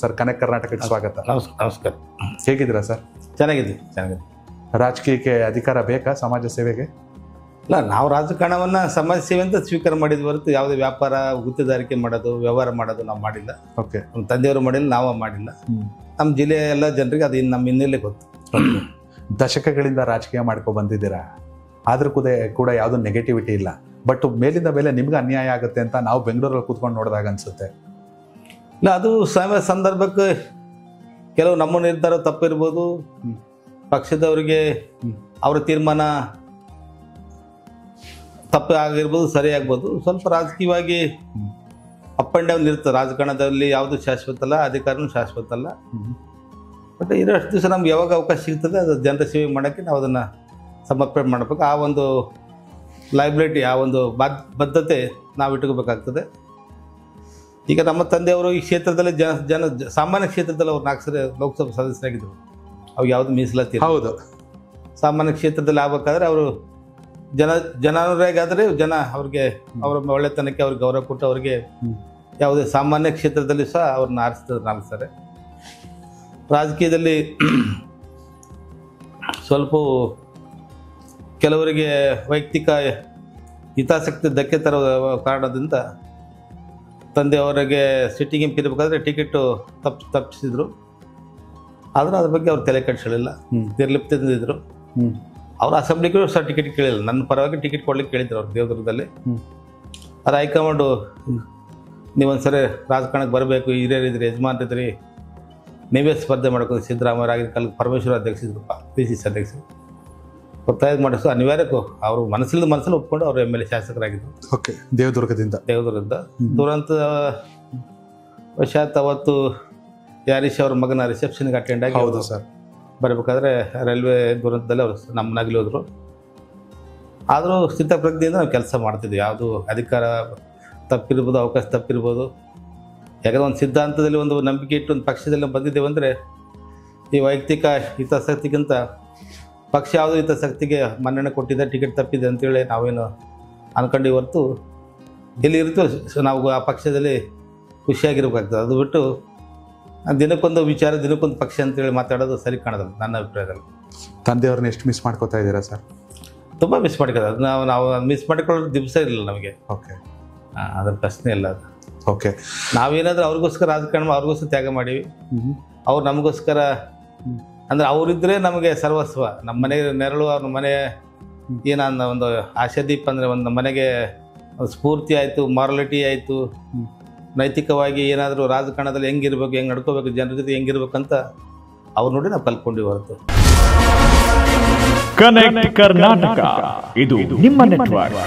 Sir connect ಕರ್ನಾಟಕಕ್ಕೆ ಸ್ವಾಗತ. ನಮಸ್ಕಾರ. ಹೇಗಿದ್ದೀರಾ ಸರ್? ಚೆನ್ನಾಗಿದೆ. ರಾಜಕೀಯಕ್ಕೆ ಅಧಿಕಾರ ಬೇಕಾ ಸಮಾಜ ಸೇವೆಗೆ? ಇಲ್ಲ, ನಾವು ರಾಜಕಾರಣವನ್ನು ಸಮಾಜ ಸೇವೆ ಅಂತ ಸ್ವೀಕಾರ ಮಾಡಿದ ಹೊರತು ಯಾವುದೇ ವ್ಯಾಪಾರ ಗುತ್ತಿದಾರಿಕೆ ಮಾಡೋದು ವ್ಯವಹಾರ ಮಾಡೋದು ನಾವು ಮಾಡಿಲ್ಲ. ಓಕೆ. ನಮ್ಮ ತಂದೆಯವರು ಮಾಡಿಲ್ಲ, ನಾವು ಮಾಡಿಲ್ಲ. ನಮ್ಮ ಜಿಲ್ಲೆಯ ಎಲ್ಲ ಜನರಿಗೆ ಅದು ನಮ್ಮ ಹಿನ್ನೆಲೆ ಗೊತ್ತು. ದಶಕಗಳಿಂದ ರಾಜಕೀಯ ಮಾಡ್ಕೊ ಬಂದಿದ್ದೀರಾ, ಆದ್ರೂ ಕೂಡ ಯಾವುದೋ ನೆಗೆಟಿವಿಟಿ ಇಲ್ಲ. ಬಟ್ ಮೇಲಿಂದ ಮೇಲೆ ನಿಮ್ಗೆ ಅನ್ಯಾಯ ಆಗುತ್ತೆ ಅಂತ ನಾವು ಬೆಂಗಳೂರಲ್ಲಿ ಕೂತ್ಕೊಂಡು ನೋಡಿದಾಗ ಅನ್ಸುತ್ತೆ. ಇಲ್ಲ, ಅದು ಸಂದರ್ಭಕ್ಕೆ ಕೆಲವು ನಮ್ಮ ನಿರ್ಧಾರ ತಪ್ಪಿರ್ಬೋದು, ಪಕ್ಷದವರಿಗೆ ಅವರ ತೀರ್ಮಾನ ತಪ್ಪು ಆಗಿರ್ಬೋದು, ಸರಿ ಆಗ್ಬೋದು. ಸ್ವಲ್ಪ ರಾಜಕೀಯವಾಗಿ ಅಪ್ ಆ್ಯಂಡ್ ಡೌನ್ ಇರ್ತದೆ. ರಾಜಕಾರಣದಲ್ಲಿ ಯಾವುದು ಶಾಶ್ವತ ಅಲ್ಲ, ಅಧಿಕಾರನೂ ಶಾಶ್ವತ ಅಲ್ಲ. ಬಟ್ ಇರೋಷ್ಟು ದಿವಸ ನಮ್ಗೆ ಯಾವಾಗ ಅವಕಾಶ ಸಿಗ್ತದೆ ಅದು ಜನರ ಸೇವೆ ಮಾಡೋಕ್ಕೆ ನಾವು ಅದನ್ನು ಸಮರ್ಪಣೆ ಮಾಡಬೇಕು. ಆ ಒಂದು ಲೈಬಿಲಿಟಿ, ಆ ಒಂದು ಬದ್ಧತೆ ನಾವು ಇಟ್ಕೋಬೇಕಾಗ್ತದೆ. ಈಗ ನಮ್ಮ ತಂದೆಯವರು ಈ ಕ್ಷೇತ್ರದಲ್ಲಿ ಸಾಮಾನ್ಯ ಕ್ಷೇತ್ರದಲ್ಲಿ ಅವ್ರು 4 ಸರಿ ಲೋಕಸಭಾ ಸದಸ್ಯರಾಗಿದ್ದರು. ಅವು ಯಾವುದು ಮೀಸಲಾತಿ ಹೌದು. ಸಾಮಾನ್ಯ ಕ್ಷೇತ್ರದಲ್ಲಿ ಆಗ್ಬೇಕಾದ್ರೆ ಅವರು ಜನಾನುರಾಗಾದರೆ ಅವ್ರಿಗೆ ಅವರ ಒಳ್ಳೆತನಕ್ಕೆ ಅವ್ರಿಗೆ ಗೌರವ ಕೊಟ್ಟು ಅವ್ರಿಗೆ ಯಾವುದೇ ಸಾಮಾನ್ಯ ಕ್ಷೇತ್ರದಲ್ಲಿ ಸಹ ಅವ್ರನ್ನ ಆರಿಸ್ತಾರೆ. ರಾಜಕೀಯದಲ್ಲಿ ಸ್ವಲ್ಪ ಕೆಲವರಿಗೆ ವೈಯಕ್ತಿಕ ಹಿತಾಸಕ್ತಿ ಧಕ್ಕೆ ತರುವ ಕಾರಣದಿಂದ ತಂದೆಯವರಿಗೆ ಸಿಟ್ಟಿಂಗ್ ಎಂ ಪಿ ಇರಬೇಕಾದ್ರೆ ಟಿಕೆಟು ತಪ್ಪಿಸಿದ್ರು. ಆದರೂ ಅದ್ರ ಬಗ್ಗೆ ಅವ್ರು ತಲೆ ಕೆಡಿಸಲಿಲ್ಲ, ನಿರ್ಲಿಪ್ತದಿಂದಿದ್ರು. ಅವ್ರು ಅಸೆಂಬ್ಲಿಗೂ ಸಹ ಟಿಕೆಟ್ ಕೇಳಿಲ್ಲ. ನನ್ನ ಪರವಾಗಿ ಟಿಕೆಟ್ ಕೊಡ್ಲಿಕ್ಕೆ ಕೇಳಿದ್ರು ಅವ್ರು ದೇವದುರ್ಗದಲ್ಲಿ. ಅದು ಹೈಕಮಾಂಡು ನೀವೊಂದ್ಸರಿ ರಾಜಕಾರಣಕ್ಕೆ ಬರಬೇಕು, ಹಿರಿಯರಿದ್ರಿ, ಯಜಮಾನ್ರಿದ್ರಿ, ನೀವೇ ಸ್ಪರ್ಧೆ ಮಾಡ್ಕೊಂಡು ಸಿದ್ದರಾಮಯ್ಯ ಆಗಿದ್ದ ಕಾಲಕ್ಕೆ ಪರಮೇಶ್ವರ ಅಧ್ಯಕ್ಷರು, PCC ಅಧ್ಯಕ್ಷರು ಒತ್ತಾಯ ಮಾಡಿಸೋ ಅನಿವಾರ್ಯಕ್ಕೂ ಅವರು ಮನಸ್ಸಲ್ಲಿ ಒಪ್ಕೊಂಡು ಅವರು MLA ಶಾಸಕರಾಗಿದ್ದರು. ಓಕೆ. ದೇವದುರ್ಗದಿಂದ ದುರಂತ ವಶಾತ್ ಅವತ್ತು ಯಾರೀಶ್ ಅವ್ರ ಮಗನ ರಿಸೆಪ್ಷನ್ಗೆ ಅಟೆಂಡ್ ಆಗಿ ಹೌದು ಸರ್ ಬರಬೇಕಾದ್ರೆ ರೈಲ್ವೆ ದುರಂತದಲ್ಲಿ ಅವರು ನಮ್ಮ ನಗಲಿ ಹೋದರು. ಆದರೂ ಸ್ಥಿತಪ್ರಜ್ಞೆಯಿಂದ ನಾವು ಕೆಲಸ ಮಾಡ್ತಿದ್ವಿ. ಯಾವುದು ಅಧಿಕಾರ ತಪ್ಪಿರ್ಬೋದು, ಅವಕಾಶ ತಪ್ಪಿರ್ಬೋದು. ಯಾಕಂದರೆ ಒಂದು ಸಿದ್ಧಾಂತದಲ್ಲಿ ಒಂದು ನಂಬಿಕೆ ಇಟ್ಟು ಒಂದು ಪಕ್ಷದಲ್ಲಿ ಬಂದಿದ್ದೇವೆ ಅಂದರೆ ಈ ವೈಯಕ್ತಿಕ ಹಿತಾಸಕ್ತಿಗಿಂತ ಪಕ್ಷ ಯಾವುದೋ ಹಿತಾಸಕ್ತಿಗೆ ಮನ್ನಣೆ ಕೊಟ್ಟಿದೆ, ಟಿಕೆಟ್ ತಪ್ಪಿದೆ ಅಂತೇಳಿ ನಾವೇನು ಅನ್ಕೊಂಡು ಹೊರತು ಎಲ್ಲಿ ಇರ್ತೀವಿ ನಾವು ಆ ಪಕ್ಷದಲ್ಲಿ ಖುಷಿಯಾಗಿರ್ಬೇಕಾಗ್ತದೆ. ಅದು ಬಿಟ್ಟು ದಿನಕ್ಕೊಂದು ವಿಚಾರ, ದಿನಕ್ಕೊಂದು ಪಕ್ಷ ಅಂತೇಳಿ ಮಾತಾಡೋದು ಸರಿ ಕಾಣೋದು ನನ್ನ ಅಭಿಪ್ರಾಯದಲ್ಲಿ. ತಂದೆಯವ್ರನ್ನ ಎಷ್ಟು ಮಿಸ್ ಮಾಡ್ಕೋತಾ ಇದ್ದೀರಾ ಸರ್? ತುಂಬ ಮಿಸ್ ಮಾಡ್ಕೊಳ್ಳೋದು. ನಾವು ಮಿಸ್ ಮಾಡ್ಕೊಳ್ಳೋ ದಿವಸ ಇರಲಿಲ್ಲ ನಮಗೆ. ಓಕೆ. ಅದ್ರ ಪ್ರಶ್ನೆ ಇಲ್ಲ ಅದು. ಓಕೆ. ನಾವೇನಾದರೂ ಅವ್ರಿಗೋಸ್ಕರ ರಾಜಕಾರಣ ಅವ್ರಿಗೋಸ್ಕರ ತ್ಯಾಗ ಮಾಡೀವಿ, ಅವ್ರು ನಮಗೋಸ್ಕರ ಅಂದರೆ ಅವರಿದ್ದರೆ ನಮಗೆ ಸರ್ವಸ್ವ. ನಮ್ಮ ಮನೆಗೆ ನೆರಳು, ಅವ್ರ ಮನೆ ಏನನ್ನ ಒಂದು ಆಶಾದೀಪ ಅಂದರೆ ಒಂದು ಮನೆಗೆ ಒಂದು ಸ್ಫೂರ್ತಿ ಆಯಿತು, ಮಾರಾಲಿಟಿ ಆಯಿತು, ನೈತಿಕವಾಗಿ ಏನಾದರೂ ರಾಜಕಾರಣದಲ್ಲಿ ಹೆಂಗಿರ್ಬೇಕು, ಹೆಂಗೆ ನಡ್ಕೋಬೇಕು, ಜನರ ಜೊತೆ ಹೆಂಗಿರ್ಬೇಕಂತ ಅವ್ರು ನೋಡಿ ನಾವು ಕಲ್ತ್ಕೊಂಡ್ವಿ ಹೊರತು. ಕನೆಕ್ಟ್ ಕರ್ನಾಟಕ ಇದು ನಿಮ್ಮ ನೆಟ್ವರ್ಕ್.